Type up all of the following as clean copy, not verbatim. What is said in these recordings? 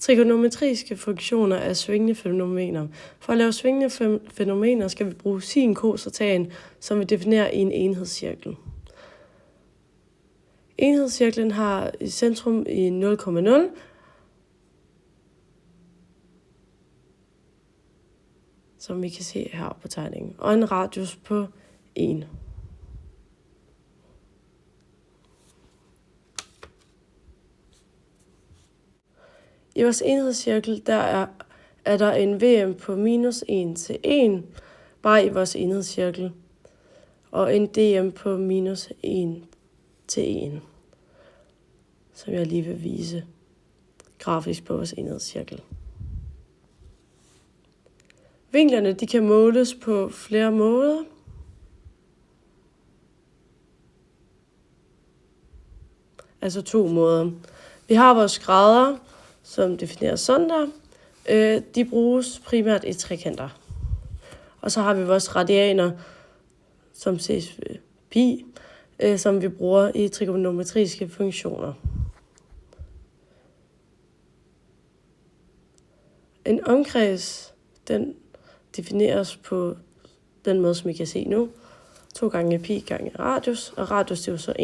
Trigonometriske funktioner er svingende fænomener. For at lave svingende fænomener skal vi bruge sin, cos og tan, som vi definerer i en enhedscirkel. Enhedscirklen har et centrum i 0,0, som vi kan se her på tegningen, og en radius på 1. I vores enhedscirkel er der en VM på minus 1 til 1, bare i vores enhedscirkel, og en DM på minus 1 til 1, som jeg lige vil vise grafisk på vores enhedscirkel. Vinklerne de kan måles på flere måder. Altså 2 måder. Vi har vores grader, som defineres sådan der. De bruges primært i trekanter. Og så har vi vores radianer, som ses ved pi, som vi bruger i trigonometriske funktioner. En omkreds, den defineres på den måde, som I kan se nu. 2 gange pi gange radius, og radius det er jo så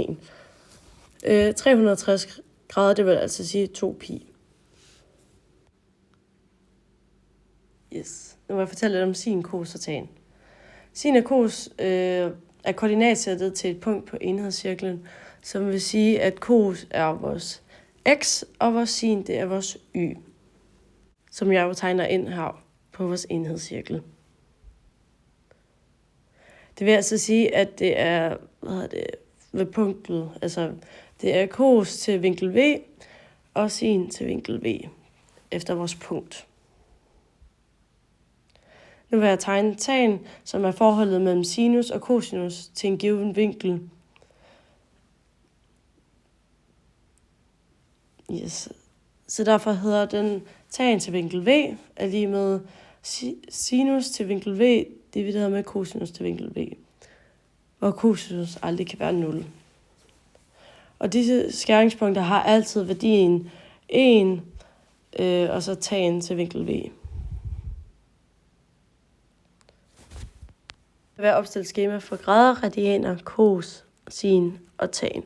1. 360 grader, det vil altså sige 2 pi. Yes. Nu vil jeg fortælle lidt om sin, cos og tan. Sin og cos er koordinatsættet til et punkt på enhedscirklen, som vil sige, at cos er vores x, og vores sin det er vores y, som jeg jo tegner ind her på vores enhedscirkel. Det vil altså sige, at det er ved punktet, altså det er cos til vinkel V og sin til vinkel V efter vores punkt. Nu vil jeg tegne tan, som er forholdet mellem sinus og cosinus til en given vinkel. Yes. Så derfor hedder den tan til vinkel V er lige med sinus til vinkel V divideret med cosinus til vinkel V, hvor cosinus aldrig kan være 0. Og disse skæringspunkter har altid værdien 1, og så tan til vinkel V. Der vil være opstillet skema for grader, radianer, cos, sin og tan.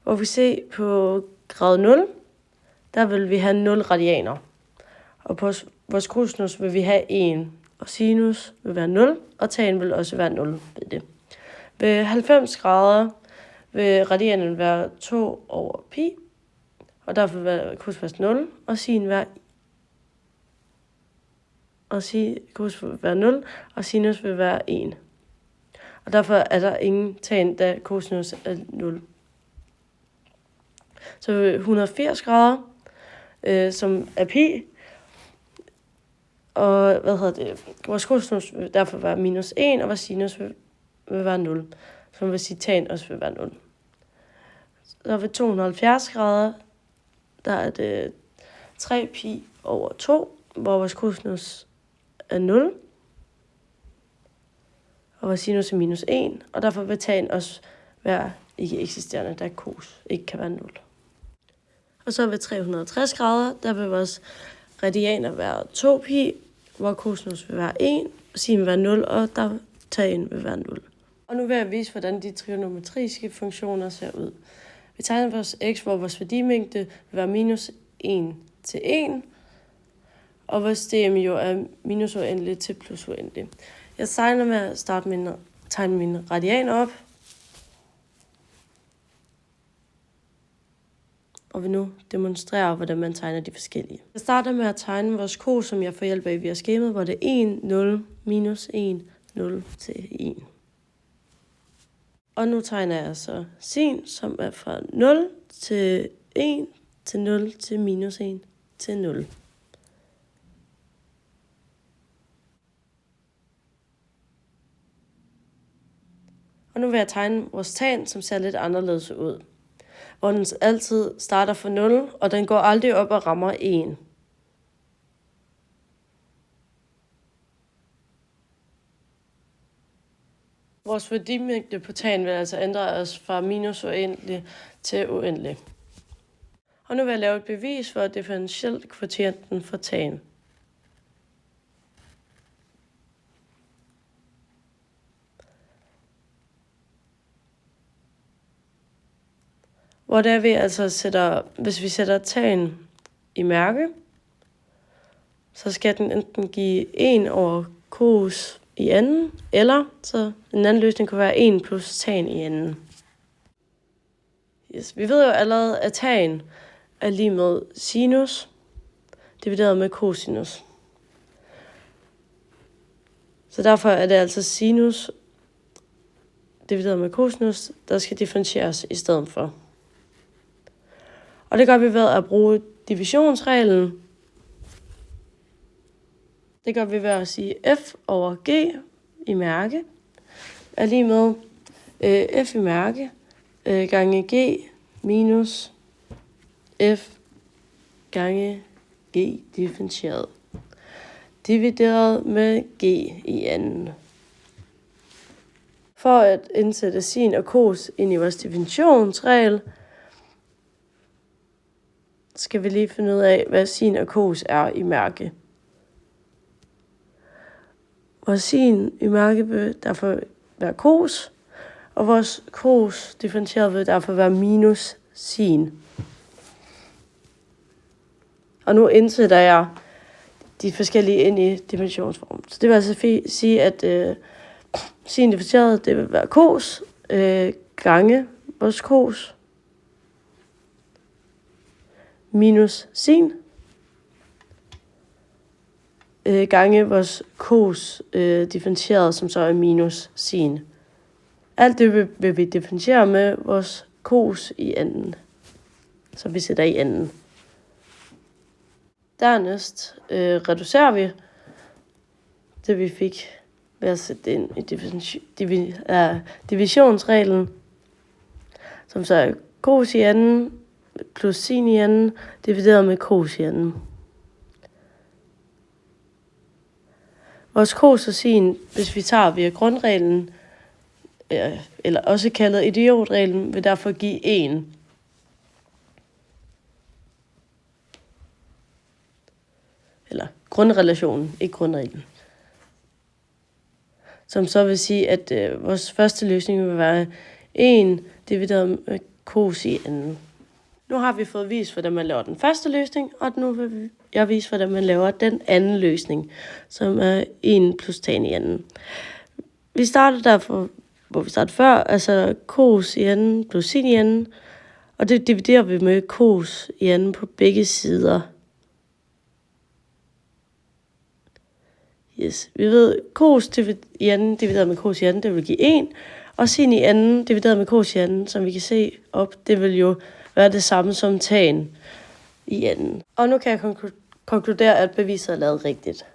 Hvor vi ser på grad 0, der vil vi have 0 radianer. Og på vores cosinus vil vi have 1, og sinus vil være 0, og tan vil også være 0 ved det. Ved 90 grader vil radianen være 2 over pi, og derfor vil cosinus 0, og sin være cos vil være 0, og sinus vil være 1. Og derfor er der ingen tan, da cosinus er 0. Så ved 180 grader, som er pi, og vores cosinus vil derfor være minus 1, og vores sinus vil være 0. Som vil sige, tan også vil være 0. Så ved 270 grader, der er det 3 pi over 2, hvor vores cosinus er 0, og vores sinus er minus 1, og derfor vil tan også være ikke eksisterende, da cos ikke kan være 0. Og så ved 360 grader, der vil vores radianer være 2 pi, hvor cosinus vil være 1, sin vil være 0, og der tan vil være 0. Og nu vil jeg vise, hvordan de trigonometriske funktioner ser ud. Vi tegner vores x, hvor vores værdimængde vil være minus 1 til 1, og vores dm jo er minus uendelig til plus uendelig. Jeg tegner med at tegne mine radianer op, og vil nu demonstrere, hvordan man tegner de forskellige. Jeg starter med at tegne vores cos, som jeg får hjælp af via skemaet, hvor det er 1, 0, minus 1, 0 til 1. Og nu tegner jeg så sin, som er fra 0 til 1 til 0 til minus 1 til 0. Og nu vil jeg tegne vores tan, som ser lidt anderledes ud. Hvor den altid starter fra 0, og den går aldrig op og rammer 1. Vores værdimængde på tan vil altså ændre os fra minus uendelig til uendelig. Og nu vil jeg lave et bevis for differentielt kvotienten for tan. Hvor der vi altså hvis vi sætter tan i mærke, så skal den enten give 1 over cos i anden, eller så en anden løsning kunne være 1 plus tan i anden. Yes. Vi ved jo allerede, at tan er lige med sinus divideret med cosinus. Så derfor er det altså sinus divideret med cosinus, der skal differentieres i stedet for. Og det gør vi ved at bruge divisionsreglen. Det gør vi ved at sige f over g i mærke er lige med f i mærke gange g minus f gange g differentieret divideret med g i anden. For at indsætte sin og cos ind i vores differentiationsregel, skal vi lige finde ud af, hvad sin og cos er i mærke. Vores sin i mærke vil derfor være cos, og vores cos differentieret vil derfor være minus sin. Og nu indsætter jeg de forskellige ind i dimensionsformen. Så det vil altså sige, at sin differentieret, det vil være cos gange vores cos minus sin gange vores cos differentieret, som så er minus sin. Alt det vil vi differentiere med vores cos i anden, så vi sætter i anden. Dernæst reducerer vi det, vi fik ved at sætte det ind i divisionsreglen, som så er cos i anden plus sin i anden, divideret med cos i anden. Vores cos og sin, hvis vi tager via grundreglen, eller også kaldet idiotreglen, vil derfor give 1. Eller grundrelationen, ikke grundreglen. Som så vil sige, at vores første løsning vil være 1 divideret med cos i anden. Nu har vi fået vist, hvordan man laver den første løsning, og nu vil jeg vise, hvordan man laver den anden løsning, som er 1 plus tan i anden. Vi starter derfor, hvor vi startede før, altså cos i anden plus sin i anden, og det dividerer vi med cos i anden på begge sider. Yes. Vi ved, cos i anden divideret med cos i anden, det vil give 1, og sin i anden divideret med cos i anden, som vi kan se op, det vil jo være det samme som tan i anden. Og nu kan jeg konkludere, at beviset er lavet rigtigt.